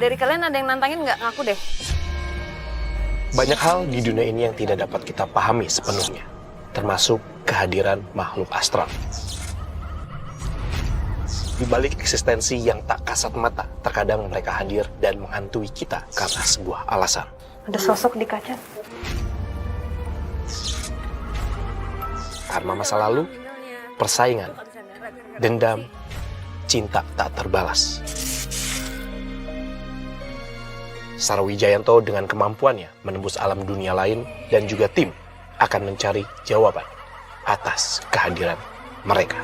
dari kalian ada yang nantangin nggak? Ngaku deh. Banyak hal di dunia ini yang tidak dapat kita pahami sepenuhnya, termasuk kehadiran makhluk astral. Di balik eksistensi yang tak kasat mata, terkadang mereka hadir dan menghantui kita karena sebuah alasan. Ada sosok di kaca. Karena masa lalu, persaingan, dendam, cinta tak terbalas. Sarwijayanto dengan kemampuannya menembus alam dunia lain dan juga tim akan mencari jawaban atas kehadiran mereka.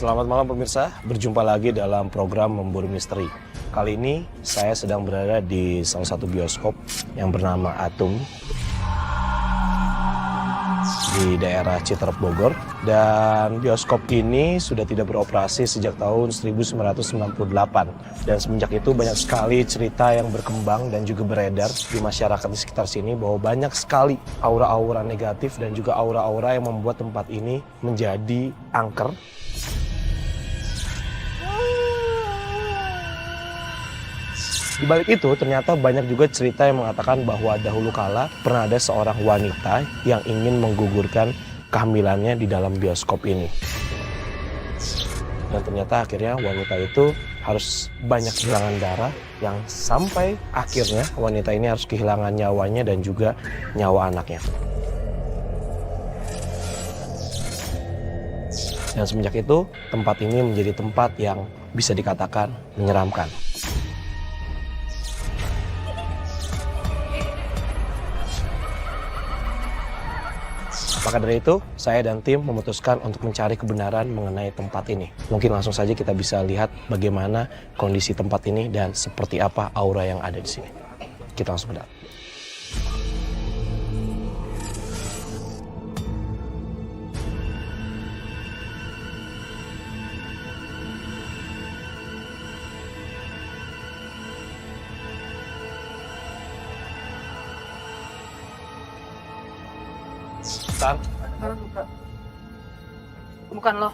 Selamat malam pemirsa, berjumpa lagi dalam program Memburu Misteri. Kali ini saya sedang berada di salah satu bioskop yang bernama Atum di daerah Citerep, Bogor. Dan bioskop ini sudah tidak beroperasi sejak tahun 1998. Dan semenjak itu banyak sekali cerita yang berkembang dan juga beredar di masyarakat di sekitar sini bahwa banyak sekali aura-aura negatif dan juga aura-aura yang membuat tempat ini menjadi angker. Di balik itu, ternyata banyak juga cerita yang mengatakan bahwa dahulu kala pernah ada seorang wanita yang ingin menggugurkan kehamilannya di dalam bioskop ini. Dan ternyata akhirnya wanita itu harus banyak kehilangan darah yang sampai akhirnya wanita ini harus kehilangan nyawanya dan juga nyawa anaknya. Dan semenjak itu, tempat ini menjadi tempat yang bisa dikatakan menyeramkan. Maka dari itu, saya dan tim memutuskan untuk mencari kebenaran mengenai tempat ini. Mungkin langsung saja kita bisa lihat bagaimana kondisi tempat ini dan seperti apa aura yang ada di sini. Kita langsung ke dalam. San? Bukan lo.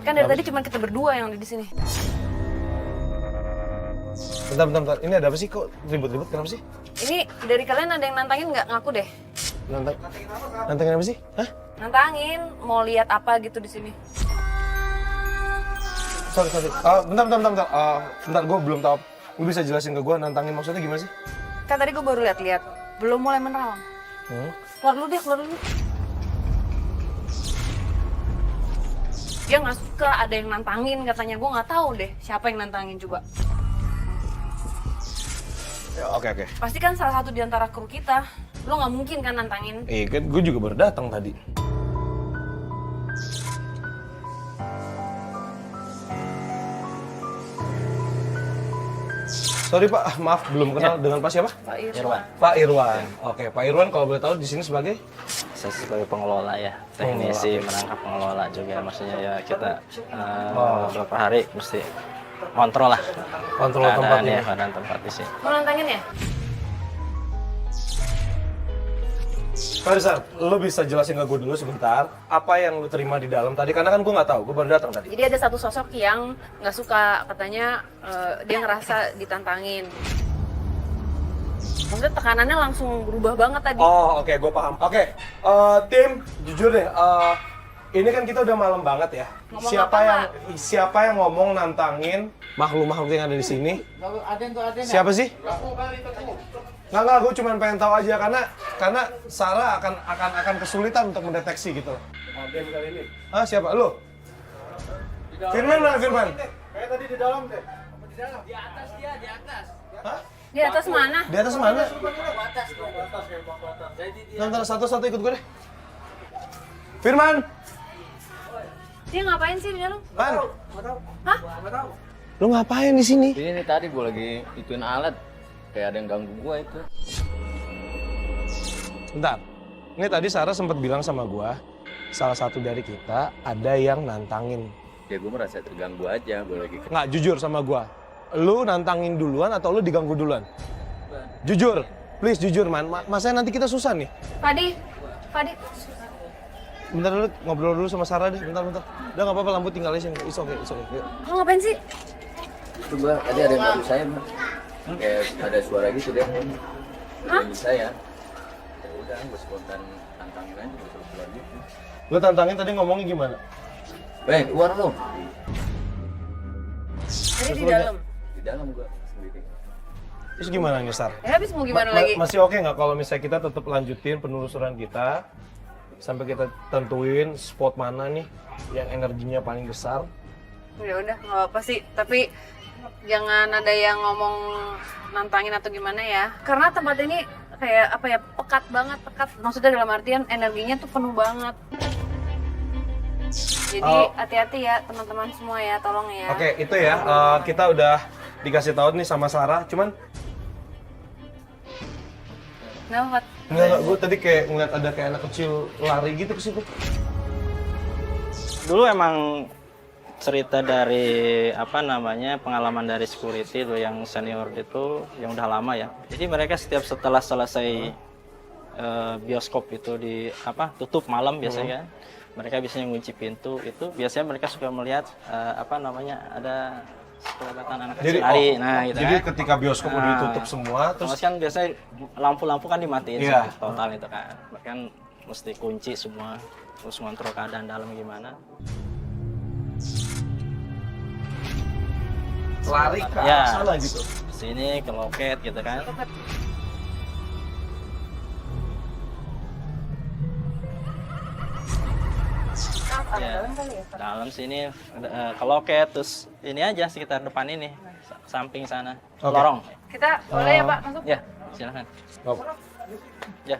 Kan dari tadi cuma kita berdua yang ada di sini. Bentar. Ini ada apa sih? Kok ribut-ribut? Kenapa sih? Ini dari kalian ada yang nantangin nggak? Ngaku deh. Nantangin apa sih? Hah? Nantangin, mau lihat apa gitu di sini. Sorry. Bentar. Bentar, gue belum tahu. Lu bisa jelasin ke gue nantangin maksudnya gimana sih? Kan tadi gue baru lihat-lihat. Belum mulai menerawang. Keluar dulu. Dia nggak suka ada yang nantangin katanya. Gue nggak tahu deh siapa yang nantangin juga. Ya, oke. Pasti kan salah satu di antara kru kita. Lo nggak mungkin kan nantangin. Kan gue juga baru datang tadi. Sorry Pak, maaf belum kenal dengan Pak siapa? Pak Irwan. Pak Irwan. Oke, Pak Irwan kalau boleh tahu di sini sebagai? Saya sebagai pengelola ya, teknisi merangkap pengelola juga. Maksudnya ya kita beberapa hari mesti kontrol lah. Kontrol tempat ini. Keadaan tempat di sini. Mau nantangin ya? Pak Rizal, lo bisa jelasin ke gue dulu sebentar apa yang lo terima di dalam tadi? Karena kan gue nggak tahu, gue baru datang tadi. Jadi ada satu sosok yang nggak suka, katanya dia ngerasa ditantangin. Maksudnya tekanannya langsung berubah banget tadi. Oh, oke, gue paham. Oke, tim, jujur deh, ini kan kita udah malam banget ya. Ngomong Siapa yang ngomong nantangin makhluk-makhluk yang ada di sini? Siapa sih? Nggak, gue cuma pengen tahu aja karena Sarah akan kesulitan untuk mendeteksi gitu. Game kali ini. Siapa? Lu? Firman mana Firman? Kayak tadi di dalam deh. Di atas dia, di atas. Hah? Di atas mana? Di atas mana? Jadi dia Ntar satu-satu ikut gue deh. Firman! Dia ngapain sih di dalam? Lan, Hah? lu ngapain di sini? Ini tadi gue lagi ituin alat, kayak ada yang ganggu gue itu. Bentar, ini tadi Sarah sempat bilang sama gua, salah satu dari kita ada yang nantangin. Ya gue merasa terganggu aja, gue lagi Nggak, jujur sama gua. Lu nantangin duluan atau lu diganggu duluan? Jujur, please jujur man. Masanya nanti kita susah nih. Fadi. Bentar dulu, ngobrol dulu sama Sarah deh, bentar. Udah nggak apa-apa, lampu tinggal aja. It's okay. Yuk. Lu ngapain sih? itu gue tadi ada yang ganggu saya, Bang. Kayak ada suara gitu deh. Ganggu saya. Ya udah, gue spontan tantangin aja, gue suruh keluar gitu. Lu tantangin tadi ngomongnya gimana? Keluar lo. Tadi di dalam. Di dalam gue sendiri. Terus gimana nih, Sar? Ya habis mau gimana lagi? Masih oke nggak kalau misalnya kita tetap lanjutin penelusuran kita sampai kita tentuin spot mana nih yang energinya paling besar? Ya udah nggak apa-apa sih, tapi jangan ada yang ngomong nantangin atau gimana ya. Karena tempat ini kayak apa ya, pekat banget. Maksudnya dalam artian energinya tuh penuh banget. Jadi hati-hati ya teman-teman semua ya, tolong ya. Oke, itu ya. Kita udah dikasih tahu nih sama Sarah, cuman Nah, enggak, gue tadi kayak ngeliat ada kayak anak kecil lari gitu ke situ. Dulu emang cerita dari pengalaman dari security tuh yang senior itu yang udah lama ya. Jadi mereka setiap setelah selesai bioskop itu tutup malam biasanya kan. Mereka biasanya ngunci pintu itu, biasanya mereka suka melihat ada kelihatan anak kecil lari. Jadi ketika bioskop udah ditutup semua, terus kan biasanya lampu-lampu kan dimatiin Iya. total itu kan. Bahkan mesti kunci semua, terus ngontrol keadaan dalam gimana. lari ke Ya. sana gitu. Sini ke loket gitu kan. Ya, dalam sini ke loket, terus ini aja sekitar depan ini, samping sana, Oke. lorong. kita boleh ya Pak masuk? Ya, silakan. Oh. Ya.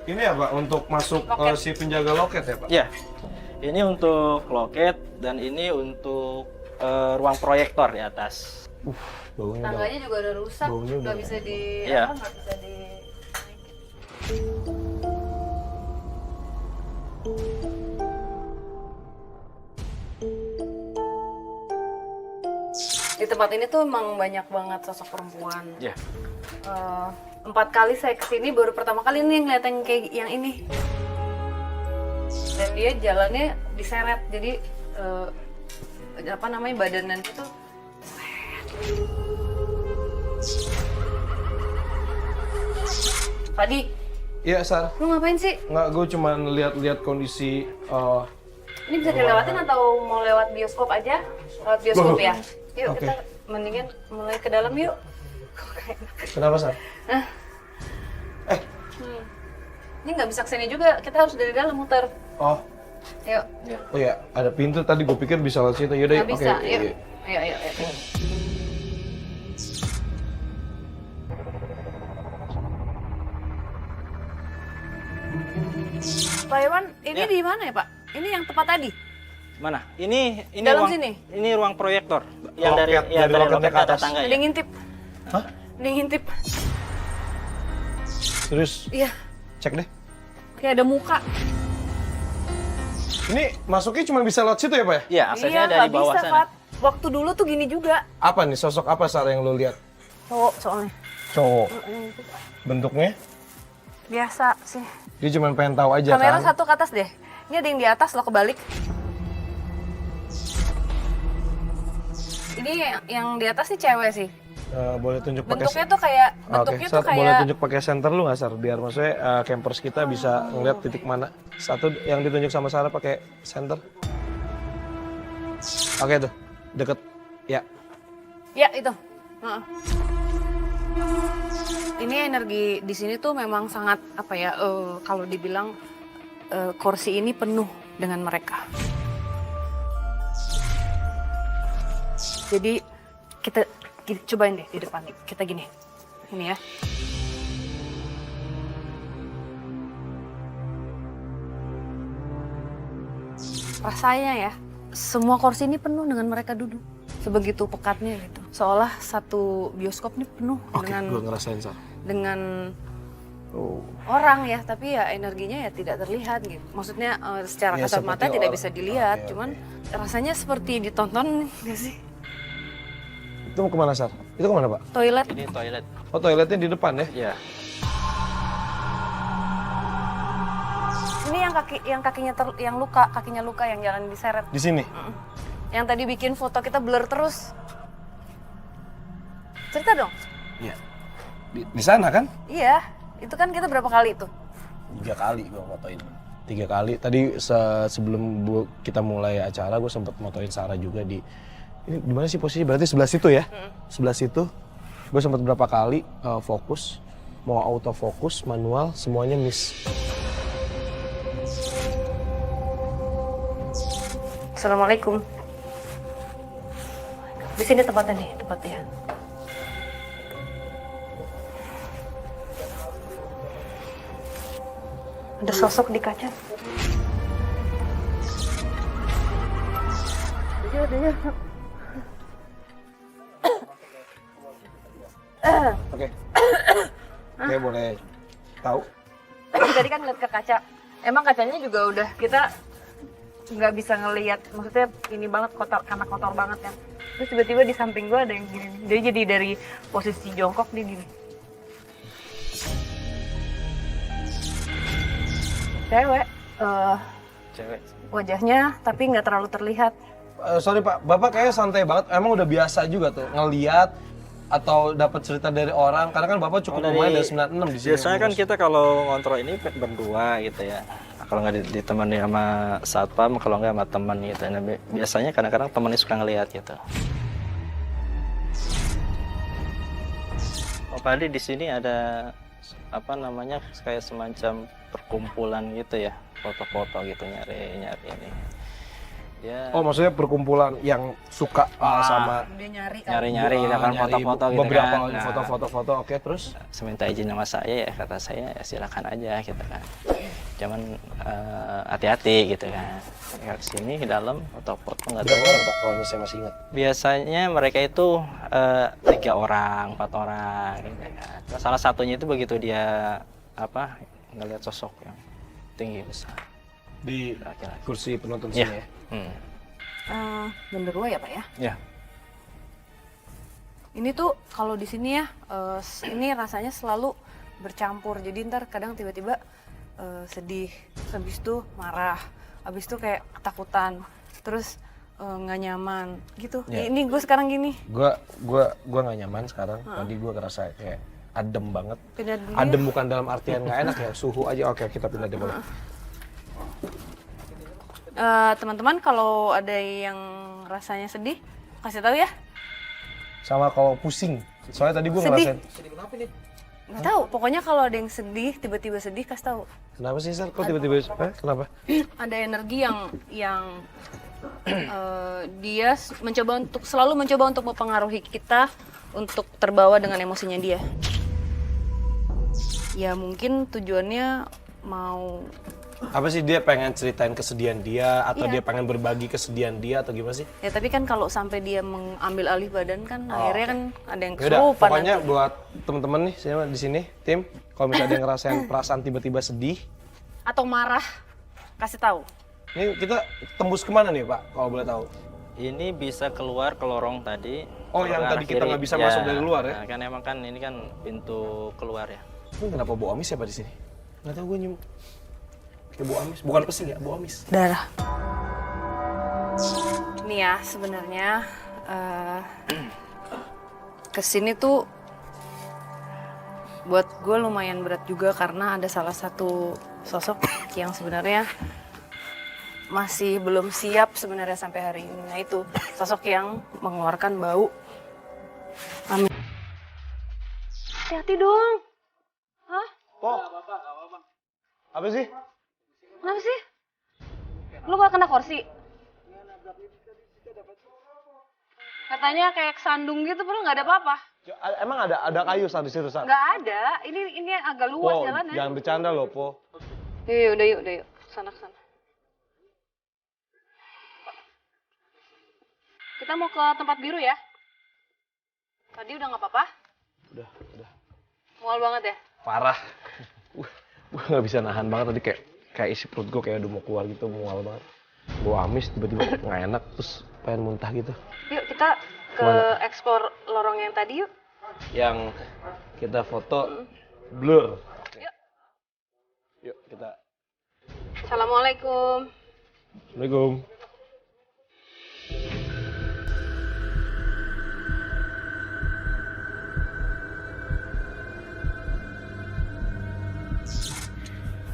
Ini ya Pak, untuk masuk si penjaga loket ya Pak? Ya, ini untuk loket dan ini untuk ruang proyektor di atas. Baunya udah. Tangganya juga udah rusak, Baunya udah. nggak bisa di Iya. nggak bisa di. Di tempat ini tuh emang banyak banget sosok perempuan. Ya. 4 kali saya kesini, baru pertama kali ini ngeliat yang kayak yang ini. Dan dia jalannya diseret, jadi badannya itu Fadi, Iya Sar, lu ngapain sih? nggak, gue cuma lihat kondisi. Ini bisa dilewatin atau mau lewat bioskop aja? Lewat bioskop ya? Yuk Oke. kita mendingan mulai ke dalam yuk. Kenapa Sar? Ini nggak bisa kesini juga, kita harus dari dalam muter. Oh, Yuk, oh ya, ada pintu tadi gue pikir bisa lewat situ. Yaudah, nggak oke. bisa. Iya. Yuk, ayo. Pak Iwan, ini Ya. di mana ya Pak? Ini yang tempat tadi? Mana? Ini Dalam ruang, sini? Ini ruang proyektor yang Loket, dari dari loketnya ke ada atas. tangga Ada ya. yang ngintip. Hah? Ada yang ngintip. Serius? Iya, Cek deh. kayak ada muka. Ini masuknya cuma bisa lewat situ ya Pak ya? Iya, aksesnya Iya, dari nggak bawah bisa, sana. Fat. Waktu dulu tuh gini juga. Apa nih, sosok apa Sar yang lo lihat? Cowok soalnya. Cowok. Bentuknya? Biasa sih. Dia cuma pengen tahu aja Kamera kan? satu ke atas deh. Ini ada yang di atas loh, kebalik. Ini yang di atas nih cewek sih. Boleh tunjuk pakai. Bentuknya tuh kayak Oke, bentuknya Sar, tuh kayak boleh tunjuk pakai senter lu nggak Sar? Biar maksudnya campers kita bisa ngeliat titik mana. Satu yang ditunjuk sama Sarah pakai center. Oke tuh, deket. Ya. ya itu. Heeh. Ini energi di sini tuh memang sangat apa ya? Kalau dibilang kursi ini penuh dengan mereka. Jadi kita cobain deh di depan kita gini. Ini ya. Rasanya ya, semua kursi ini penuh dengan mereka duduk. Sebegitu pekatnya gitu. Seolah satu bioskop ini penuh Oke, dengan gue ngerasain Sar. dengan Oh. orang ya, tapi ya energinya ya tidak terlihat gitu. Maksudnya secara Ya, kasat mata seperti tidak orang. bisa dilihat, Oke, cuman rasanya seperti ditonton gak sih? Itu mau kemana Sar? Itu kemana Pak? Toilet. Ini toilet. Oh toiletnya di depan ya? Ya. Ini yang kakinya luka yang jalan diseret. Di sini? Yang tadi bikin foto kita blur terus. Cerita dong. Iya. Di sana kan? Iya, itu kan kita berapa kali itu? 3 kali gue fotoin. 3 kali. Tadi sebelum kita mulai acara gue sempat motoin Sarah juga di ini di mana sih posisi? Berarti sebelah situ ya? Sebelah situ. Gue sempat berapa kali fokus, mau autofokus, manual, semuanya miss. Assalamualaikum. Di sini tempatnya nih, tempatnya. Ada sosok di kaca. Ada. Oke. Oke, boleh tahu? Tadi kan ngeliat ke kaca. Emang kacanya juga udah kita nggak bisa ngelihat. Maksudnya ini banget kotor, karena kotor banget kan. Terus tiba-tiba di samping gua ada yang gini. Jadi dari posisi jongkok dia gini. Cewek. Cewek. Wajahnya tapi nggak terlalu terlihat. Sorry Pak, Bapak kayaknya santai banget. Emang udah biasa juga tuh ngeliat atau dapat cerita dari orang. Karena kan Bapak cukup lumayan dari 96 di sini. Biasanya kan kita kalau ngontrol ini berdua gitu ya. Kalau nggak ditemani sama satpam, kalau nggak sama teman gitu. Nah, biasanya kadang-kadang temannya suka ngelihat gitu. Oh, Pak di sini ada apa namanya kayak semacam perkumpulan gitu ya, foto-foto gitu nyari ini. Ya. Oh maksudnya perkumpulan yang suka sama Dia nyari kan. Nyari-nyari gitu kan nyari foto-foto gitu beberapa kan. Nah, foto-foto. Oke, terus? seminta izin sama saya ya kata saya ya silakan aja gitu kan. Cuman hati-hati gitu kan. Ya, sini ke dalam foto-foto nggak tahu. Berapa orang Pak kalau saya masih ingat? Biasanya mereka itu 3 orang, 4 orang gitu kan. Nah, salah satunya itu begitu dia apa ngelihat sosok yang tinggi besar Di laki-laki. kursi penonton Iya. sini ya? Genderuwo ya Pak ya? Ya. Ini tuh kalau di sini ya, ini rasanya selalu bercampur. Jadi ntar kadang tiba-tiba sedih, habis itu marah, habis itu kayak ketakutan, terus nggak nyaman gitu. Ya. Ini gue sekarang gini. Gua nggak nyaman sekarang. Tadi gua ngerasa kayak adem banget. Pindah dulu ya. Adem bukan dalam artian nggak enak ya, suhu aja. Oke, kita pindah deh boleh. Teman-teman kalau ada yang rasanya sedih, kasih tahu ya. Sama kalau pusing. Soalnya tadi gua Sedih. ngerasain. Nggak tahu, pokoknya kalau ada yang sedih, tiba-tiba sedih, kasih tahu. Kenapa sih Sar? Kok tiba-tiba? Kenapa? Ada energi yang dia selalu mencoba untuk mempengaruhi kita untuk terbawa dengan emosinya dia. Ya mungkin tujuannya mau Apa sih dia pengen ceritain kesedihan dia atau Iya. dia pengen berbagi kesedihan dia atau gimana sih? ya, tapi kan kalau sampai dia mengambil alih badan kan akhirnya kan ada yang Yaudah, kesurupan pokoknya nanti. buat temen-temen nih di sini, tim, kalau misalnya ada yang ngerasain perasaan tiba-tiba sedih, Atau marah, kasih tahu. ini kita tembus kemana nih Pak, kalau boleh tahu? Ini bisa keluar ke lorong tadi. Oh, yang ke arah tadi kita kiri. nggak bisa masuk dari luar ya? Nah, kan emang kan ini kan pintu keluar ya. Ini kenapa bau amis ya Pak di sini? Nggak tahu gue nyium. Kayak bau amis, bukan pesing ya, bau amis. Darah. Ini ya sebenarnya kesini tuh buat gue lumayan berat juga karena ada salah satu sosok yang sebenarnya masih belum siap sebenarnya sampai hari ini. Nah itu sosok yang mengeluarkan bau. Amin. Hati-hati dong. Hah? Oh, apa sih? Kenapa sih? Lu gak kena kursi? Katanya kayak kesandung gitu, padahal gak ada apa-apa. Emang ada kayu Sar di situ, Sar? Nggak ada. Ini yang agak luas Po, jalannya. jangan bercanda loh, Po. Yuk, udah yuk. Sana. Kita mau ke tempat biru ya? Tadi udah nggak apa-apa? Udah. Mual banget ya? Parah. Gue nggak bisa nahan banget tadi kayak isi perut gue kayak udah mau keluar gitu, mual banget. Bau amis tiba-tiba nggak enak terus pengen muntah gitu. Yuk kita ke Kemana? explore lorong yang tadi yuk. Yang kita foto blur. Yuk. Yuk kita. Assalamualaikum. Assalamualaikum.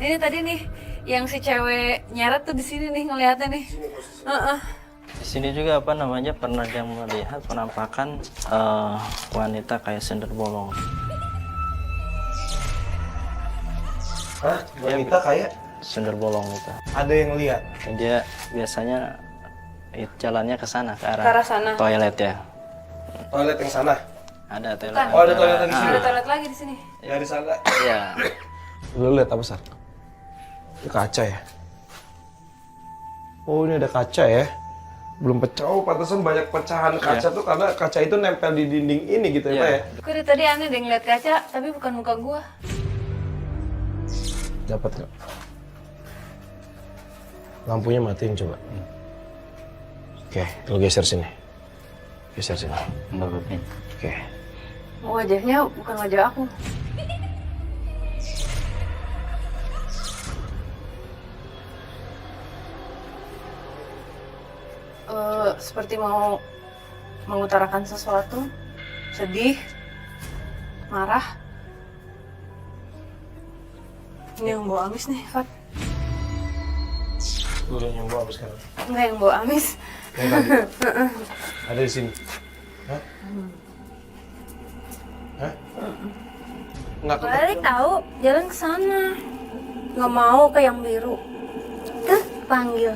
Ini tadi nih yang si cewek nyeret tuh di sini nih ngeliatnya nih. Di sini juga apa namanya pernah dia melihat penampakan wanita kayak sender bolong. Hah? Wanita kayak Sender bolong itu. ada yang lihat. Dia biasanya jalannya ke sana ke Ke arah sana. toilet ya. Toilet yang sana. Ada toilet. Bukan. Oh, ada toilet di sini. Ada toilet lagi di sini. Dari sana. Iya. Lu lihat apa, Sar? Ini kaca ya? Oh, ini ada kaca ya? Belum pecah. Oh, pantesan banyak pecahan kaca tuh karena kaca itu nempel di dinding ini gitu ya, Pak ya? Gue dari tadi aneh deh ngeliat kaca, tapi bukan muka gua. Dapat nggak? Lampunya matiin coba. Oke, lu geser sini. Geser sini. Oke. Wajahnya bukan wajah aku. Seperti mau mengutarakan sesuatu, sedih, marah. Ini yang bawa amis nih, Fat. Lu yang bawa apa sekarang? Enggak yang bawa amis. Yang tadi. Ada di sini. Hah? Hah? Nggak ke... Balik tahu, jalan ke sana. Nggak mau ke yang biru. Tuh, panggil.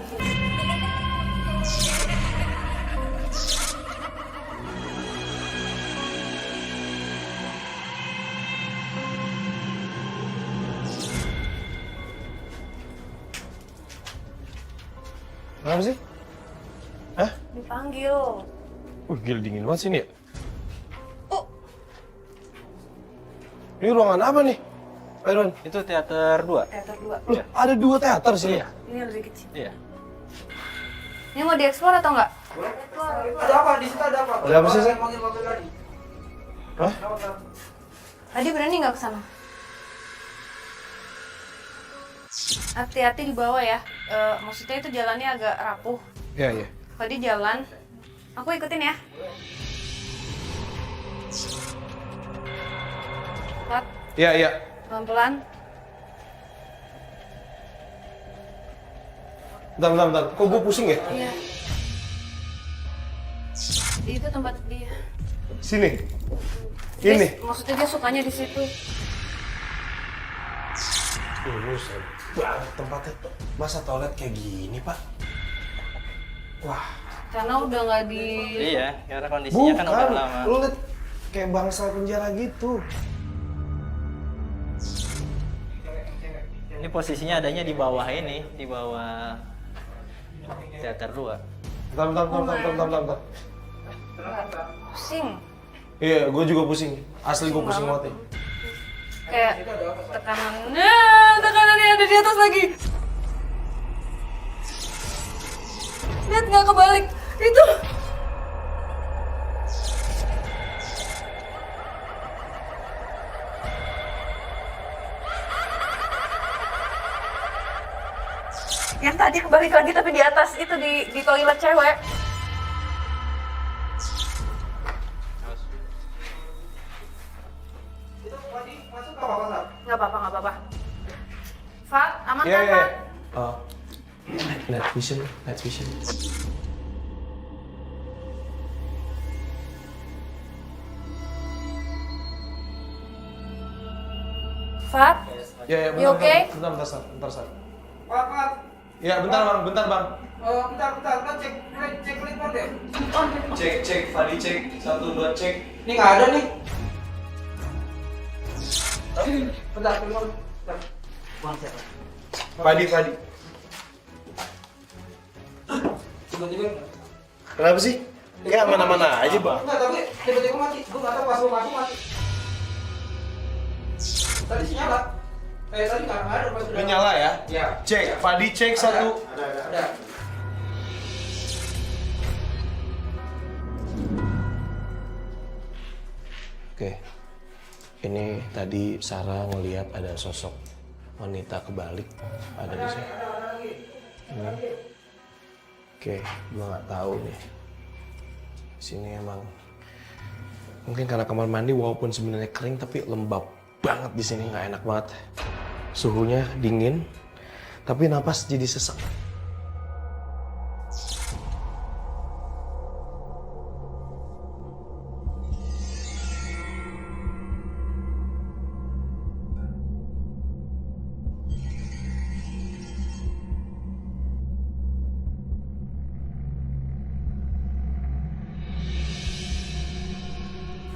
Kenapa sih? Hah? Dipanggil. Gila dingin banget sini ya. Oh, Ini ruangan apa nih, Pak Irwan? Itu teater 2. teater 2. Loh, ada 2 teater sini. Iya. Ini yang lebih kecil. Iya. Ini mau dieksplor atau enggak? Ada apa? Di situ ada apa? Ada apa sih, Sar? Manggil-manggil tadi. Hah? Tadi berani nggak ke sana? Hati-hati di bawah ya. Maksudnya itu jalannya agak rapuh. Iya, iya. Tadi jalan. Aku ikutin ya. Pat, Iya, iya. pelan-pelan. Bentar. Kok gue pusing ya? Iya. Itu tempat dia. Sini. Ini. Maksudnya dia sukanya di situ. Buset banget tempatnya. Masa toilet kayak gini, Pak? Wah. Karena udah nggak di. Iya, karena kondisinya kan udah lama. Lu liat kayak bangsal penjara gitu. Ini posisinya adanya di bawah ini, di bawah teater 2. Bentar. Pusing. Iya, gue juga pusing. Asli gue pusing banget ya. Kayak tekanannya ada di atas lagi. Lihat nggak kebalik itu. Yang tadi kebalik lagi tapi di atas itu di toilet cewek. Nggak apa-apa. Fat, aman Iya, kan, iya. Fat? Oh. Night vision. Fat, Iya, You okay? Bentar, Sar. Pak. Iya, bentar, Bang. Bentar. Kita cek report ya. Cek, Fadi cek. 1, 2, cek. Ini nggak ada nih. Bentar, bentar. Fadi. Tiba-tiba. Kenapa sih? Enggak mana-mana aja, Bang. Enggak, tapi tiba-tiba mati. Gue nggak tahu pas gue masuk mati. Tadi sih nyala. Tadi nggak ada pas Udah nyala ya? Ya. Cek, Fadi cek satu. Ada. Oke. Ini tadi Sarah ngelihat ada sosok wanita kebalik ada di sini. Ini. Oke, gua nggak tahu nih. Di sini emang mungkin karena kamar mandi walaupun sebenarnya kering tapi lembab banget di sini, nggak enak banget. Suhunya dingin, tapi napas jadi sesek.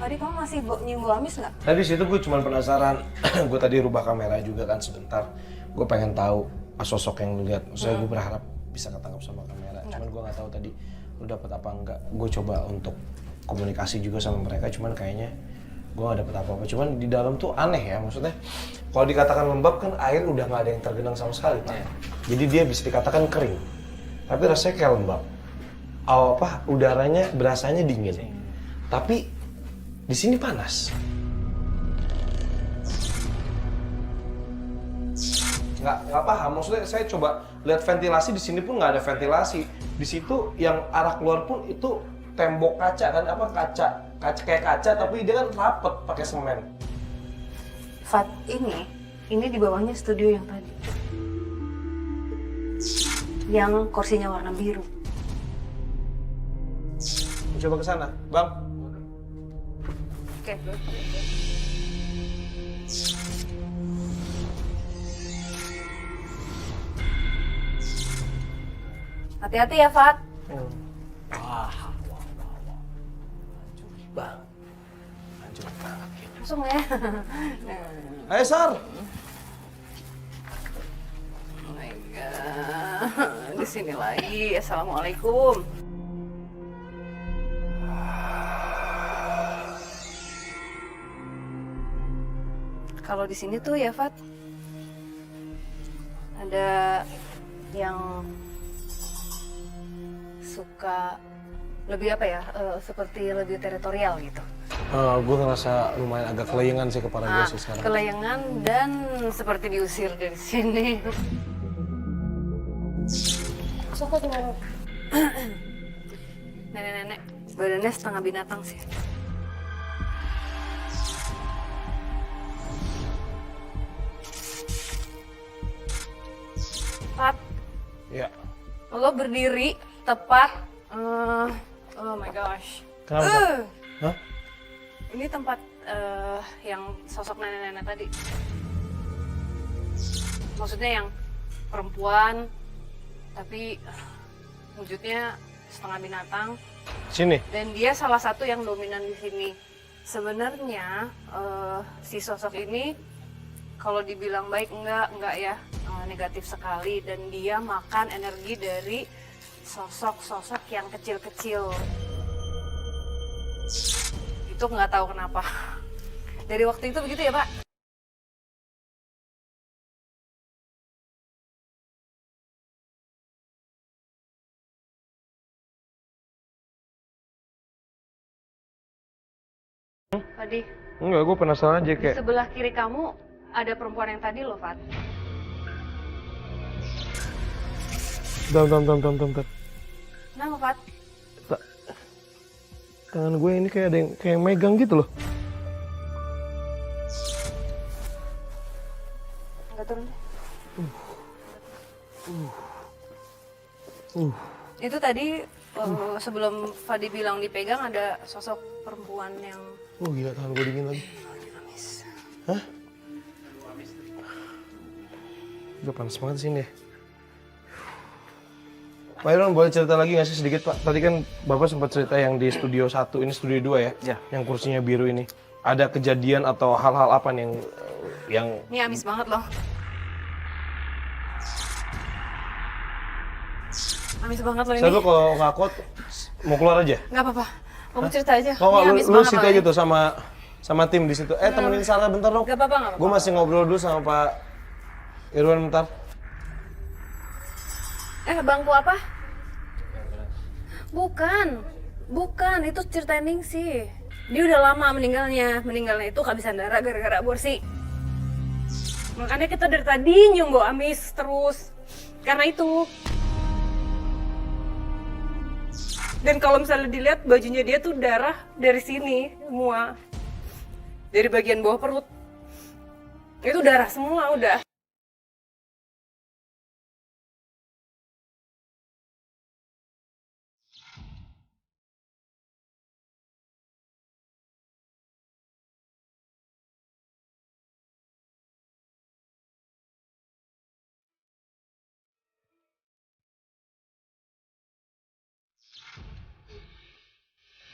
Tadi kamu masih nyium bau amis nggak? Tadi situ gue cuma penasaran, gue tadi rubah kamera juga kan sebentar. Gue pengen tahu sosok yang lu lihat. Maksudnya gue berharap bisa ketangkap sama kamera. Cuman gue nggak tahu tadi lu dapat apa enggak. Gue coba untuk komunikasi juga sama mereka, cuman kayaknya gue nggak dapet apa-apa. Cuman di dalam tuh aneh ya, maksudnya kalau dikatakan lembab kan air udah nggak ada yang tergenang sama sekali, Pak. Jadi dia bisa dikatakan kering, tapi rasanya kayak lembab. Udaranya berasanya dingin, tapi di sini panas. Nggak paham, maksudnya saya coba lihat ventilasi di sini pun nggak ada ventilasi. Di situ yang arah keluar pun itu tembok kaca kan, kaca kayak kaca tapi dia kan rapet pakai semen. Fat, ini di bawahnya studio yang tadi. Yang kursinya warna biru. Coba ke sana, Bang. Oke, bro. Hati-hati ya, Fat. Bang, hancur banget gitu. Langsung ya. Ayo, Sar. Oh my god. Di sini lagi. Assalamualaikum. Kalau di sini tuh ya, Fat, ada yang suka lebih apa ya, seperti lebih teritorial gitu. Gue ngerasa lumayan agak kelayangan sih kepala gue sih sekarang. Kelayangan dan seperti diusir dari sini. Suka tuh nenek-nenek, badannya setengah binatang sih. Pat, Ya. lo berdiri tepat. Oh my gosh. Kenapa? Pak? Hah? Ini tempat yang sosok nenek-nenek tadi. Maksudnya yang perempuan, tapi wujudnya setengah binatang. Sini. Dan dia salah satu yang dominan di sini. Sebenarnya si sosok ini kalau dibilang baik enggak ya, negatif sekali, dan dia makan energi dari sosok-sosok yang kecil-kecil. Itu nggak tahu kenapa. Dari waktu itu begitu ya, Pak? Tadi Enggak, gue penasaran aja di kayak. sebelah kiri kamu ada perempuan yang tadi loh, Fat. Bentar. Kenapa, Fat? Tangan gue ini kayak ada yang kayak megang gitu loh. Enggak turun deh. Itu tadi sebelum Fadi bilang dipegang ada sosok perempuan yang Oh gila, tangan gue dingin lagi. nangis. Hah? Udah panas banget sini. Pak Iron, boleh cerita lagi nggak sih sedikit, Pak? Tadi kan Bapak sempat cerita yang di studio 1, ini studio 2 ya? Ya. Yang kursinya biru ini. Ada kejadian atau hal-hal apa nih yang yang Ini amis banget loh. Amis banget loh ini. saya tuh kalau nggak kuat mau keluar aja. Nggak apa-apa. Kamu cerita aja. Oh, Ini lu, amis lu banget situ loh aja ini. tuh sama tim di situ. Temenin Sarah bentar dong. Nggak apa-apa, nggak apa-apa. Gue masih ngobrol dulu sama Pak Irwan bentar. Bangku apa? Bukan, itu cerita Ningsih. Dia udah lama meninggalnya itu kehabisan darah gara-gara aborsi. Makanya kita dari tadi nyium bau amis terus. Karena itu. Dan kalau misalnya dilihat bajunya dia tuh darah dari sini semua. Dari bagian bawah perut. Itu darah semua udah.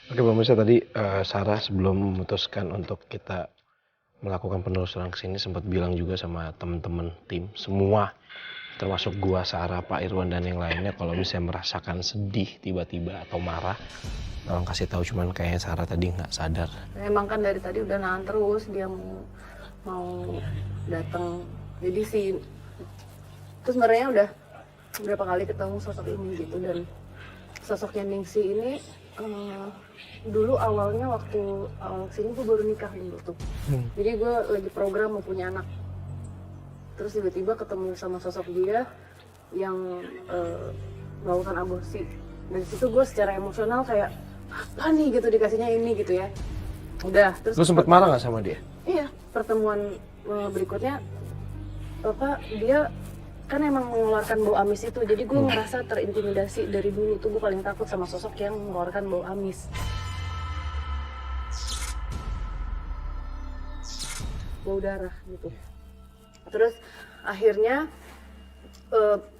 Oke pemirsa, tadi Sarah sebelum memutuskan untuk kita melakukan penelusuran ke sini sempat bilang juga sama teman-teman tim semua, termasuk gua, Sarah, Pak Irwan dan yang lainnya, kalau misalnya merasakan sedih tiba-tiba atau marah, tolong kasih tahu. Cuman kayaknya Sarah tadi nggak sadar. Emang kan dari tadi udah nahan terus dia mau datang. Jadi sih terus sebenarnya udah berapa kali ketemu sosok ini gitu, dan sosoknya Ningsih ini dulu awalnya waktu awal kesini gue baru nikah dulu tuh. Jadi gue lagi program mau punya anak. Terus tiba-tiba ketemu sama sosok dia yang melakukan aborsi. Dari situ gue secara emosional kayak apa nih gitu, dikasihnya ini gitu ya. Udah, terus Lu sempet marah nggak sama dia? iya, pertemuan berikutnya dia kan emang mengeluarkan bau amis itu, jadi gue ngerasa terintimidasi. Dari dulu tuh gue paling takut sama sosok yang mengeluarkan bau amis, bau darah gitu. Terus akhirnya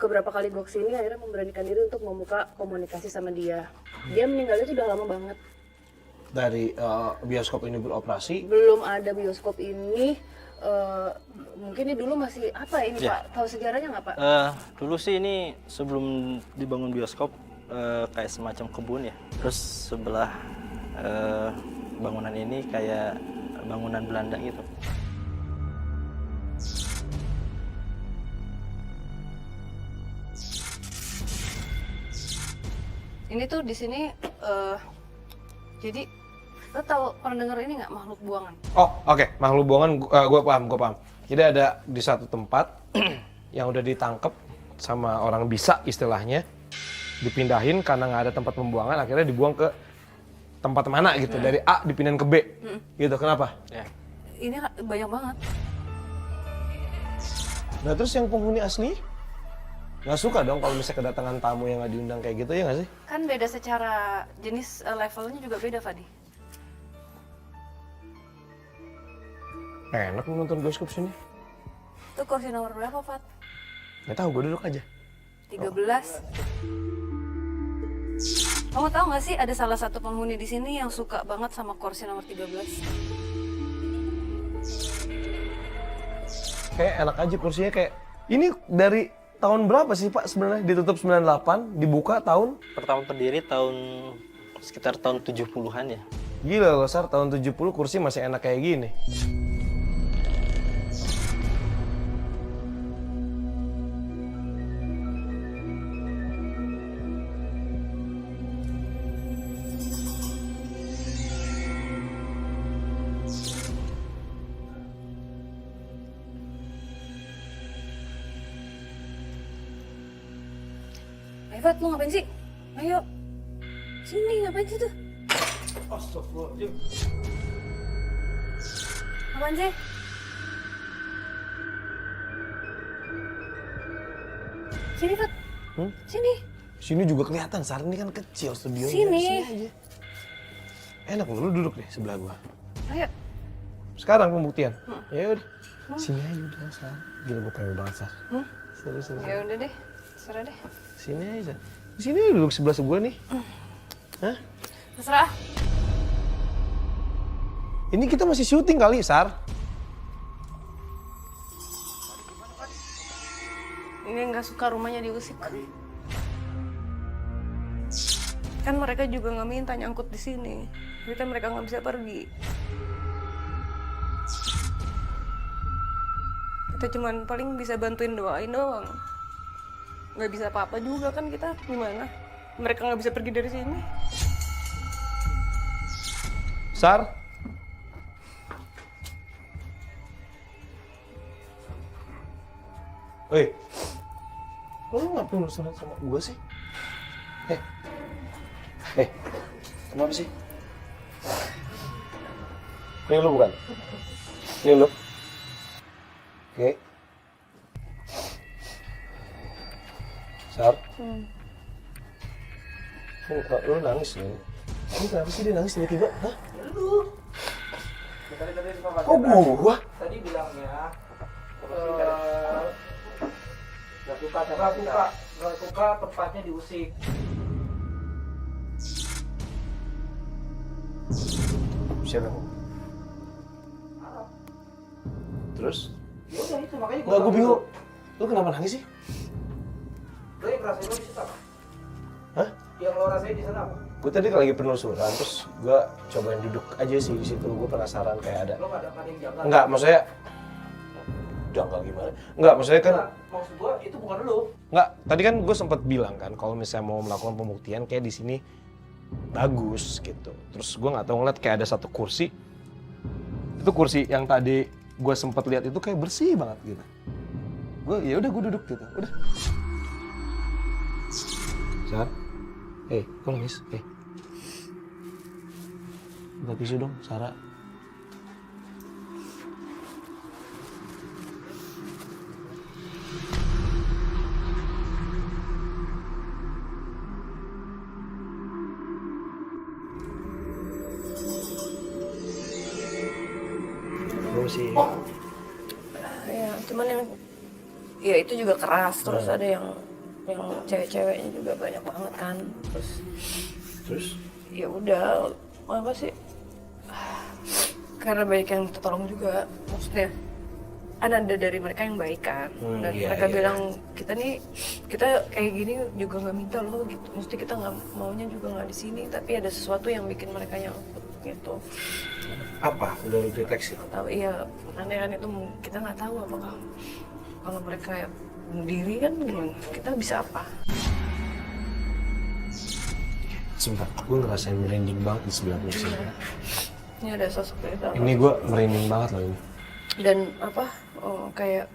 keberapa kali gue kesini akhirnya memberanikan diri untuk membuka komunikasi sama dia. Dia meninggalnya tuh udah lama banget. Dari bioskop ini beroperasi, Belum ada bioskop ini. Mungkin ini dulu masih apa ini Ya. Pak? Tahu sejarahnya nggak Pak? Dulu sih ini sebelum dibangun bioskop kayak semacam kebun ya. Terus sebelah bangunan ini kayak bangunan Belanda gitu. Ini tuh di sini jadi lo tahu, pernah denger ini nggak, makhluk buangan? oh oke, makhluk buangan, gue paham. Jadi ada di satu tempat yang udah ditangkep sama orang bisa istilahnya, dipindahin karena nggak ada tempat pembuangan, akhirnya dibuang ke tempat mana gitu, dari A dipindahin ke B, gitu. Kenapa? Ya. Ini banyak banget. Nah terus yang penghuni asli nggak suka dong kalau misalnya kedatangan tamu yang nggak diundang kayak gitu, ya nggak sih? Kan beda secara jenis, levelnya juga beda Fadi. Enak lu nonton bioskop sini. Itu kursi nomor berapa Fat? Nggak tahu, gue duduk aja. 13. Kamu tahu nggak sih ada salah satu penghuni di sini yang suka banget sama kursi nomor 13? Kayak enak aja kursinya, kayak ini dari tahun berapa sih Pak sebenarnya? Ditutup 98, dibuka tahun? Pertama berdiri sekitar tahun 70-an ya. Gila loh Sar, tahun 70 kursi masih enak kayak gini. Fat, lu ngapain sih? Ayo. Sini, ngapain sih tuh? Astagfirullahaladzim. Apaan sih? Sini, Fat. Sini. Sini juga kelihatan, Sar, ini kan kecil studionya. Sini. Aja. Enak loh, lu duduk deh sebelah gua. Ayo. Sekarang pembuktian. Ya udah. Sini aja udah, Sar. Gila gue pengen banget, Sar. Serius. Ya udah deh. Serah deh. Sini aja. Sini aja duduk sebelah gua nih. Hah? Dia nggak suka rumahnya diusik. Kan mereka juga nggak minta nyangkut di sini. Tapi kan mereka nggak bisa pergi. Kita cuman paling bisa bantuin doain doang. Nggak bisa apa-apa juga kan kita, gimana? Mereka nggak bisa pergi dari sini. Sar? Woi, lu ngapain urusan sama gua sih? Kenapa sih? Ini lu bukan? Ini lu? Oke. Sar? Lu nangis nih. Ini kenapa sih dia nangis tiba-tiba? Hah? Tadi Papa Kok gua? tadi bilangnya nggak suka tempatnya diusik. Siapa kamu? Terus? Ya udah itu makanya Enggak, gue bingung. Lu kenapa nangis sih? Lo yang ngerasain lo di situ apa? Hah? Yang lo rasain di sana apa? Gue tadi lagi penelusuran, terus gue cobain duduk aja sih di situ. Gue penasaran kayak ada. Lo nggak ada yang jaga? Enggak, maksudnya janggal gimana? Enggak, maksudnya kan Nggak, maksud gua itu bukan lo. enggak. Tadi kan gue sempat bilang kan kalau misalnya mau melakukan pembuktian kayak di sini bagus gitu. Terus gue nggak tahu ngeliat kayak ada satu kursi. Itu kursi yang tadi gue sempat lihat itu kayak bersih banget gitu. Ya udah gue duduk gitu. Udah. Sar. Kok nangis? Buka tisu dong, Sarah. Sih. Ya, cuman yang ya itu juga keras, terus ada yang cewek-ceweknya juga banyak banget kan. Terus ya udah, apa sih? Karena banyak yang tertolong juga, maksudnya ada dari mereka yang baik kan, dan mereka bilang kita kayak gini juga nggak minta loh gitu, mesti kita nggak maunya juga nggak di sini, tapi ada sesuatu yang bikin mereka nyangkut gitu. Apa? Udah lu deteksi? Tahu iya, aneh itu kita nggak tahu apakah kalau mereka bunuh diri kan gimana? Kita bisa apa? Sebentar, gue ngerasain merinding banget di sebelah sini. Ini ada sosok dari dalam. Ini gue merinding banget loh ini. Dan apa? Kayak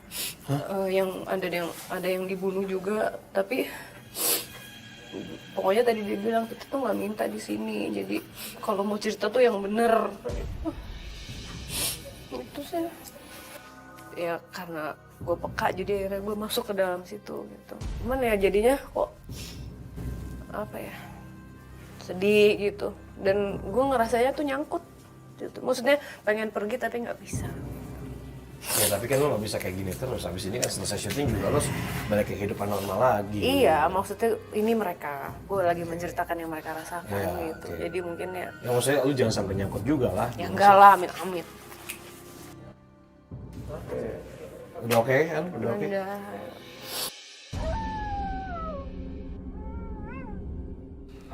yang ada yang dibunuh juga, tapi pokoknya tadi dia bilang kita tuh nggak minta di sini, jadi kalau mau cerita tuh yang bener. Itu sih ya karena gue peka jadi akhirnya gue masuk ke dalam situ gitu. Cuman ya jadinya kok apa ya, sedih gitu, dan gue ngerasanya tuh nyangkut gitu. Maksudnya pengen pergi tapi nggak bisa. Ya tapi kan lo gak bisa kayak gini terus, habis ini kan selesai syuting juga lo balik ke kehidupan normal lagi. Iya, maksudnya ini mereka, gue lagi menceritakan yang mereka rasakan Ya, gitu. oke. Jadi mungkin ya, Ya maksudnya lo jangan sampai nyangkut juga lah. ya enggak lah, amit-amit. Udah oke kan? Udah oke? Udah.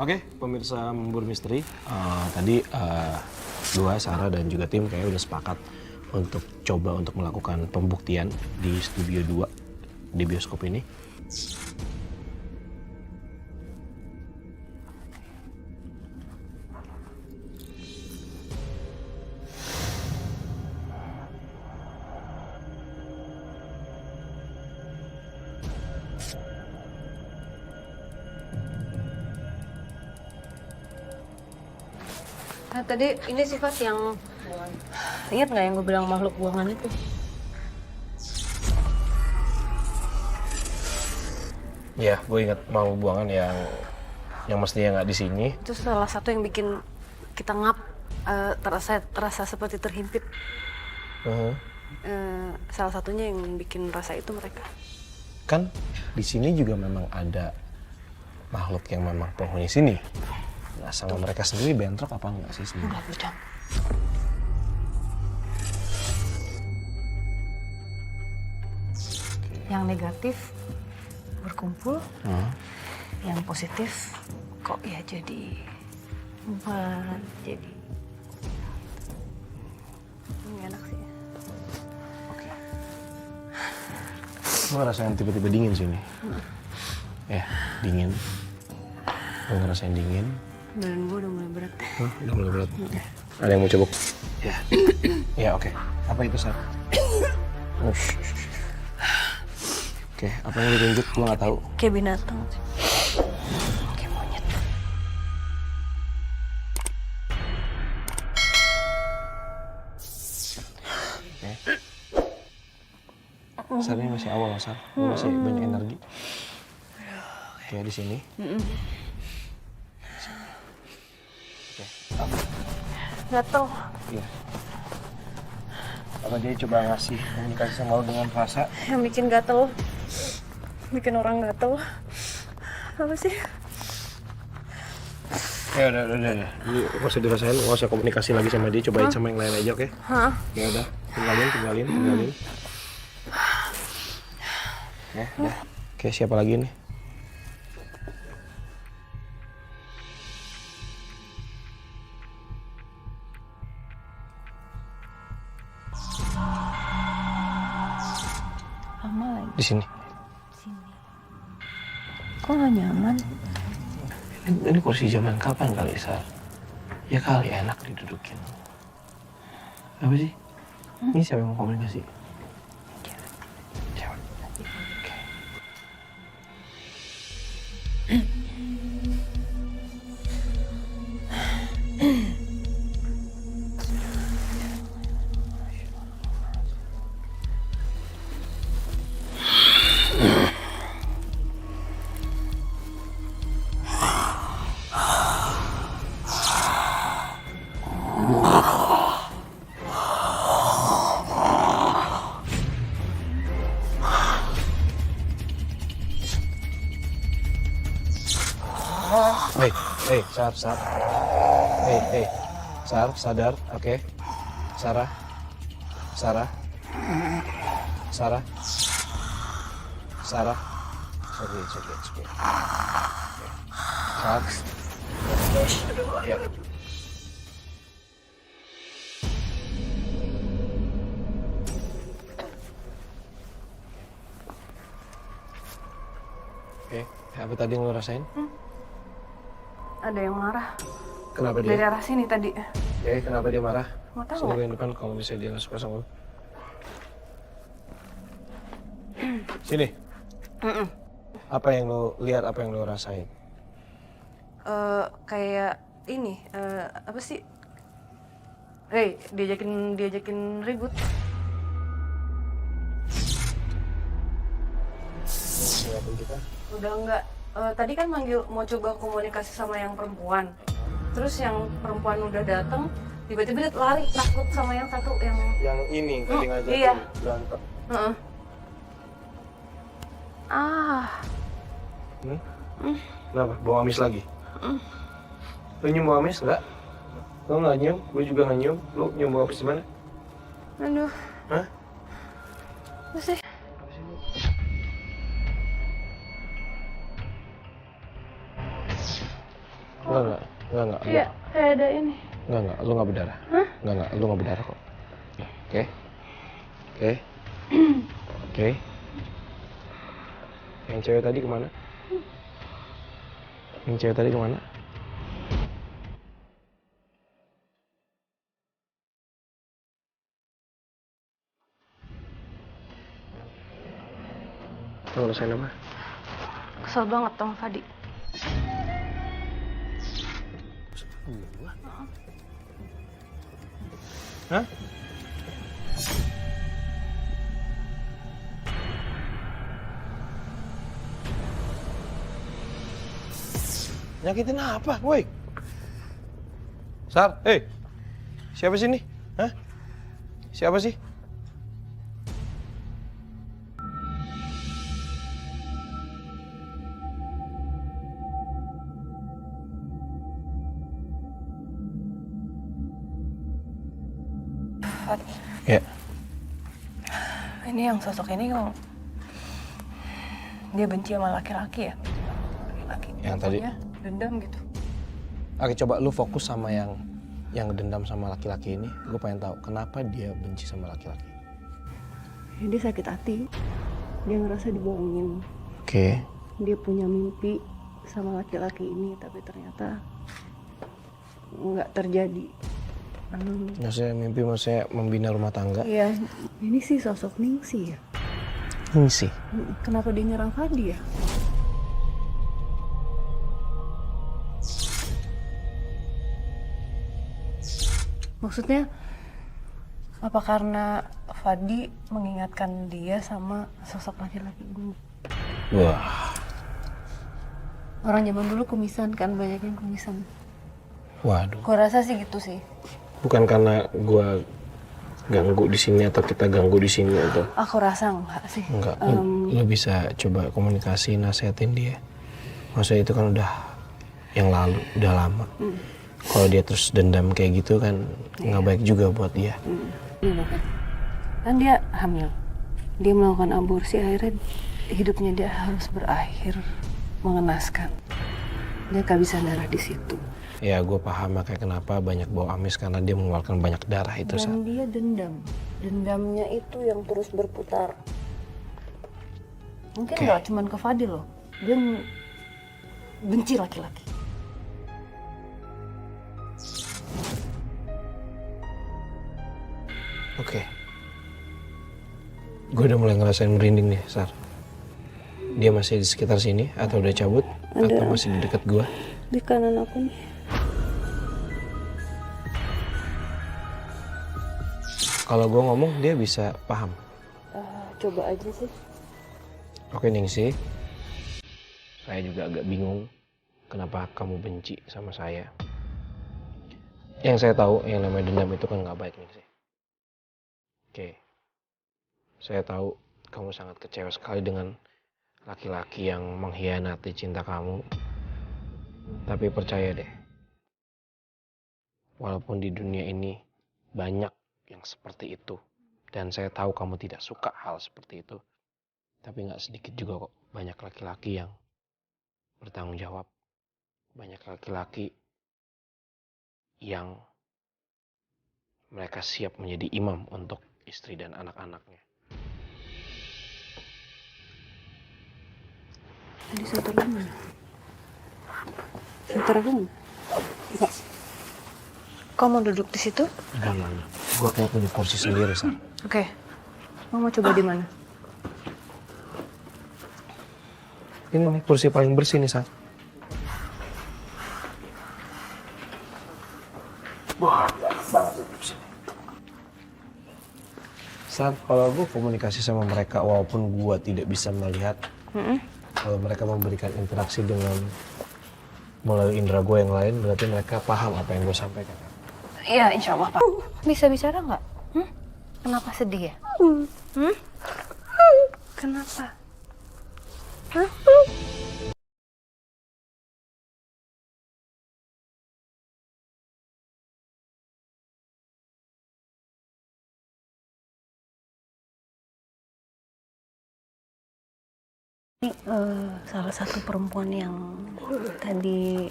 Oke, pemirsa Memburu Misteri, tadi gua, Sarah dan juga tim kayaknya udah sepakat untuk coba untuk melakukan pembuktian di Studio 2 di bioskop ini. Nah tadi ini sifat yang, ingat nggak yang gue bilang makhluk buangan itu? Iya, gue ingat mau buangan yang mestinya nggak di sini. Itu salah satu yang bikin kita ngap, terasa seperti terhimpit. Salah satunya yang bikin rasa itu mereka. Kan di sini juga memang ada makhluk yang memang penghuni sini. Nah, sama mereka sendiri bentrok apa enggak sih sebenarnya? Enggak, Bucam. Yang negatif berkumpul, yang positif kok ya jadi 4, jadi ini enak sih. Gue ngerasain tiba-tiba dingin sini. Ya, dingin. Gue ngerasain dingin. Badan gue udah mulai berat. Udah mulai berat. Ada yang mau coba? Ya. Ya, oke. Apa itu, Sar? Oke, apa yang ditunjuk? Gue nggak tahu. Kayak binatang. Kayak monyet. Sar ini masih awal, Sar. Masih banyak energi. Kayak di sini. Oke. Apa? Gatel. Iya. Apa dia coba ngasih komunikasi sama lo dengan rasa? Yang bikin gatel. Bikin orang gatel. Apa sih? Ya udah. Ini nggak usah dirasain, nggak usah komunikasi lagi sama dia. Cobain sama yang lain aja, oke? Hah? Ya udah, tinggalin. Ya, udah. Oke, siapa lagi nih? Lama lagi. Di sini. Kok gak nyaman? Ini kursi zaman kapan kali, Sar? Ya kali enak didudukin. Apa sih? Ini siapa yang mau komunikasi? Cewek. Oke. Hei, Sar. Hei, Sar, sadar, oke. Sarah. It's okay. Sar. Ya. Oke, apa tadi yang lo rasain? Ada yang marah. Kenapa Dari dia? arah sini tadi. Ya, kenapa dia marah? Nggak tahu. Sini gue yang depan kalau misalnya dia nggak suka sama lo. Sini. Apa yang lo lihat, apa yang lo rasain? Kayak ini, apa sih? Hei, diajakin ribut. Ngeliatin kita? Udah enggak. Tadi kan manggil mau coba komunikasi sama yang perempuan. Terus yang perempuan udah datang, tiba-tiba dia lari takut sama yang satu yang Yang ini tadi ngajak iya. berantem. Heeh. Kenapa? Bau amis lagi? Lo nyium bau amis nggak? Lo nggak nyium? Gue juga nggak nyium. Lo nyium bau amis di mana? Aduh. Hah? Apa sih? Enggak. Iya, kayak ada ini. Enggak. Lo nggak berdarah. Hah? Enggak. Lo nggak berdarah kok. Oke. Yang cewek tadi kemana? Lo ngerasain apa? Kesel banget sama Fadi. Hah? Nyakitin apa, woi? Sar, siapa sih ini? Hah? Siapa sih? Fadi, Ya. ini yang sosok ini kok dia benci sama laki-laki ya. Laki-laki. Yang tadi? Pokoknya dendam gitu. Oke, coba lu fokus sama yang dendam sama laki-laki ini. Gue pengen tahu kenapa dia benci sama laki-laki. Ya, dia sakit hati. Dia ngerasa dibohongin. Oke. Dia punya mimpi sama laki-laki ini, tapi ternyata nggak terjadi. Maksudnya mimpi membina rumah tangga. Iya, ini sih sosok Ningsih ya. Ningsih. Kenapa dia nyerang Fadi ya? Maksudnya apa karena Fadi mengingatkan dia sama sosok laki-laki dulu? Wah. Orang zaman dulu kumisan kan, banyak yang kumisan. Waduh. Gua rasa sih gitu sih. Bukan karena gue ganggu di sini atau kita ganggu di sini atau Aku rasa enggak sih. enggak. Lu bisa coba komunikasi, nasihatin dia. Maksudnya itu kan udah yang lalu, udah lama. Kalau dia terus dendam kayak gitu kan nggak baik juga buat dia. Ini loh kan dia hamil. Dia melakukan aborsi, akhirnya hidupnya dia harus berakhir mengenaskan. Dia kehabisan darah di situ. Ya gue paham makanya kenapa banyak bau amis karena dia mengeluarkan banyak darah itu. Dan dia dendam. Dendamnya itu yang terus berputar. Mungkin nggak cuman ke Fadil loh. Dia benci laki-laki. Oke. Gue udah mulai ngerasain merinding nih, Sar. Dia masih di sekitar sini atau udah cabut atau masih di dekat gue? Di kanan aku nih. Kalau gue ngomong dia bisa paham. Coba aja sih. Oke Ningsih, saya juga agak bingung kenapa kamu benci sama saya. Yang saya tahu yang namanya dendam itu kan nggak baik Ningsih. Oke, saya tahu kamu sangat kecewa sekali dengan laki-laki yang mengkhianati cinta kamu. Tapi percaya deh, walaupun di dunia ini banyak yang seperti itu, dan saya tahu kamu tidak suka hal seperti itu, tapi nggak sedikit juga kok banyak laki-laki yang bertanggung jawab, banyak laki-laki yang mereka siap menjadi imam untuk istri dan anak-anaknya. Tadi satu lagi mana? Sebentar aku mana? Enggak. Kau mau duduk di situ? Enggak. Gue kayak punya kursi sendiri, Sar. Oke. Mau coba di mana? Ini nih kursi paling bersih nih, Sar. Wah, banget di sini. Sar, kalau gue komunikasi sama mereka walaupun gue tidak bisa melihat, kalau mereka memberikan interaksi dengan melalui indera gue yang lain, berarti mereka paham apa yang gue sampaikan. Iya, insya Allah Pak. Bisa bicara nggak? Kenapa sedih ya? Kenapa? Ini salah satu perempuan yang tadi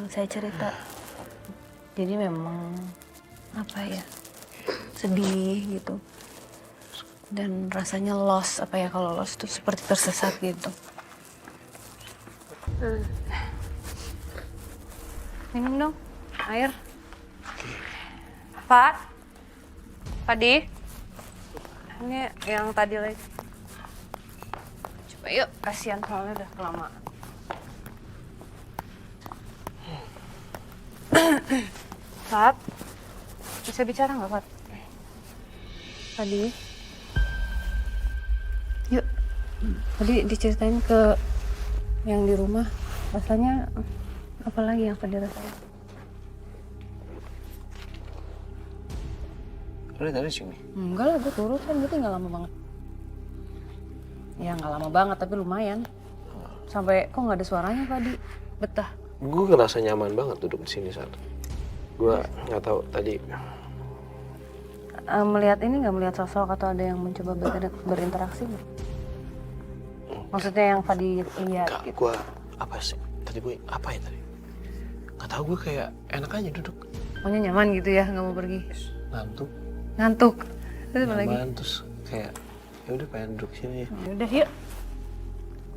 saya cerita. Jadi memang apa ya, sedih gitu. Dan rasanya lost, apa ya, kalau lost itu seperti tersesat gitu. Minum dong, air. Pak? Padi? Ini yang tadi lagi. Coba yuk, kasihan soalnya udah kelamaan. Pat? Bisa bicara nggak, Pat? Tadi, yuk, tadi diceritain ke yang di rumah, rasanya apa lagi yang Fadi rasain? Udah tadi sini. Enggak lah, gue turut kan, berarti nggak lama banget. Ya nggak lama banget, tapi lumayan. Sampai kok nggak ada suaranya Fadi, betah. Gue ngerasa nyaman banget duduk di sini saat. Gue nggak tahu tadi. Melihat ini nggak, melihat sosok atau ada yang mencoba berinteraksi nggak? Maksudnya yang Fadi lihat Enggak, gitu. gue apa sih? Tadi gue apa ya tadi? Nggak tahu, gue kayak enak aja duduk. Pokoknya nyaman gitu ya, nggak mau pergi. Ngantuk, Ngantuk. Terus apa lagi? nyaman, terus kayak ya udah pengen duduk sini. Udah yuk.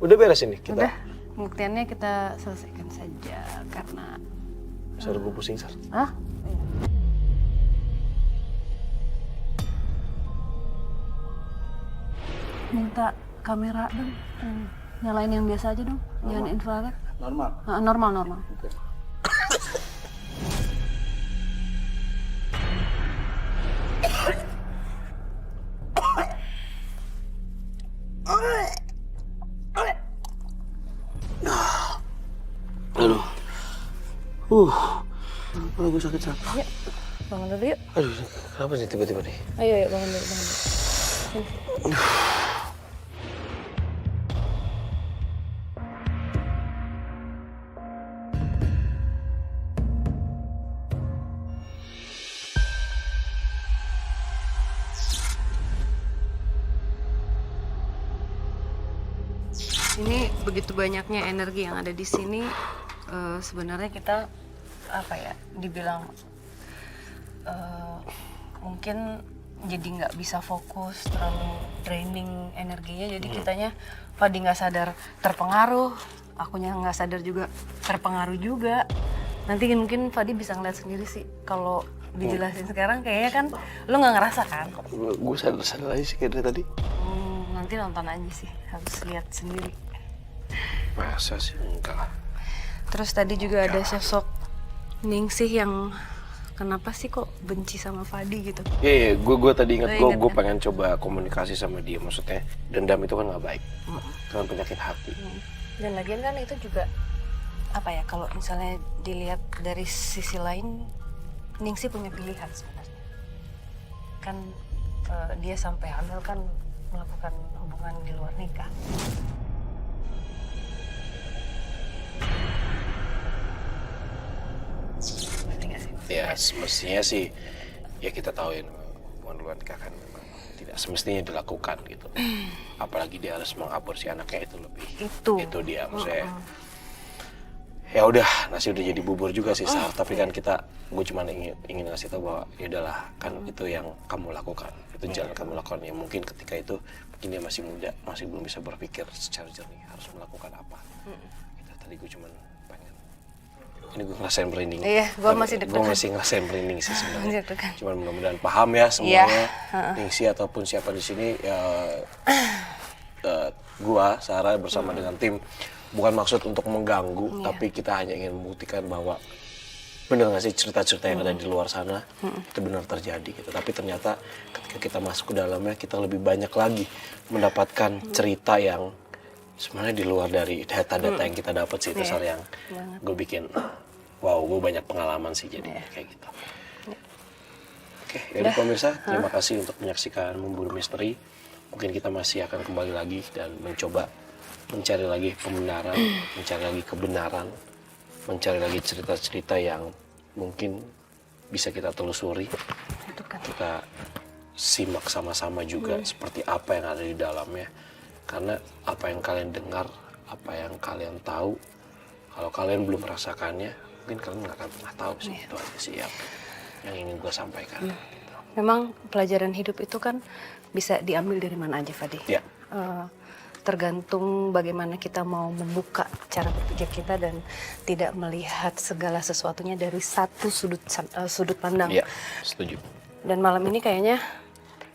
Udah beres ini kita. Udah. Pembuktiannya kita selesaikan saja karena... Suruh gue pusing, Sar. Hah? Minta kamera dong. Nyalain yang biasa aja dong. Jangan infrared. Normal. Normal. Aduh. Aduh, gue sakit. Yuk, bangun dulu yuk. Aduh, kenapa sih tiba-tiba nih? Ayo, bangun dulu. Ini begitu banyaknya energi yang ada di sini. Sebenarnya kita apa ya? Dibilang mungkin jadi nggak bisa fokus, terlalu draining energinya. Jadi kitanya Fadi nggak sadar terpengaruh, akunya nggak sadar juga terpengaruh juga. Nanti mungkin Fadi bisa ngeliat sendiri sih. Kalau dijelasin sekarang kayaknya kan lo nggak ngerasa kan? Gue sadar aja sih kayak dari tadi. Nanti nonton aja sih, harus lihat sendiri. Masa sih? Enggak lah. Terus tadi juga ada sosok Ningsih yang kenapa sih kok benci sama Fadi gitu? Iya, gue tadi ingat, Ingat gue kan? pengen coba komunikasi sama dia. Maksudnya dendam itu kan nggak baik, itu kan penyakit hati. Dan lagian kan itu juga apa ya, kalau misalnya dilihat dari sisi lain, Ningsih punya pilihan sebenarnya. Kan dia sampai hamil kan melakukan hubungan di luar nikah. Ngerti nggak sih? Ya semestinya sih, ya kita tahu ya hubungan luar nikah kan memang tidak semestinya dilakukan gitu. Apalagi dia harus mengaborsi anaknya, itu lebih. Itu dia maksudnya. Ya udah, nasi udah jadi bubur juga sih, Sar. Tapi kan gue cuma ingin ngasih tahu bahwa ya udahlah, kan itu yang kamu lakukan, itu jalan kamu lakukan. Ya mungkin ketika itu mungkin dia masih muda, masih belum bisa berpikir secara jernih harus melakukan apa. Gitu. Tadi gue cuma pengen, ini gue ngerasain merinding. Iya, gue masih deg-degan. Gue masih ngerasain merinding sih sebenarnya. Deg-degan. Cuman mudah-mudahan paham ya semuanya. Iya. Ningsih ataupun siapa di sini, gua Sarah bersama dengan tim bukan maksud untuk mengganggu, tapi kita hanya ingin membuktikan bahwa benar nggak sih cerita-cerita yang ada di luar sana itu benar terjadi gitu. Tapi ternyata ketika kita masuk ke dalamnya, kita lebih banyak lagi mendapatkan cerita yang sebenarnya di luar dari data-data yang kita dapat sih. Itu Sar, yang gue bikin wow, gue banyak pengalaman sih jadinya kayak gitu. Oke, jadi pemirsa, terima kasih untuk menyaksikan Memburu Misteri. Mungkin kita masih akan kembali lagi dan mencoba mencari lagi pembenaran, mencari lagi kebenaran, mencari lagi cerita-cerita yang mungkin bisa kita telusuri. Kita simak sama-sama juga seperti apa yang ada di dalamnya. Karena apa yang kalian dengar, apa yang kalian tahu, kalau kalian belum merasakannya, mungkin kalian nggak akan pernah tahu sih. Itu aja sih yang ingin gue sampaikan. Gitu. Memang pelajaran hidup itu kan bisa diambil dari mana aja, Fadi. Ya. Tergantung bagaimana kita mau membuka cara berpikir kita dan tidak melihat segala sesuatunya dari satu sudut pandang. Iya, setuju. Dan malam ini kayaknya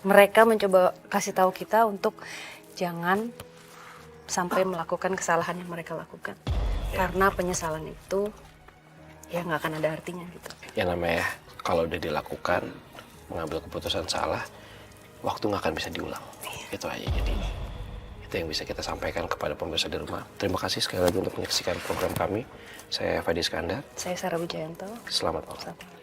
mereka mencoba kasih tahu kita untuk jangan sampai melakukan kesalahan yang mereka lakukan. Karena penyesalan itu ya nggak akan ada artinya gitu. Ya namanya kalau udah dilakukan, mengambil keputusan salah, waktu nggak akan bisa diulang. Itu aja, jadi itu yang bisa kita sampaikan kepada pemirsa di rumah. Terima kasih sekali lagi untuk menyaksikan program kami. Saya Fadi Iskandar. Saya Sarah Wijayanto. Selamat malam. Selamat malam.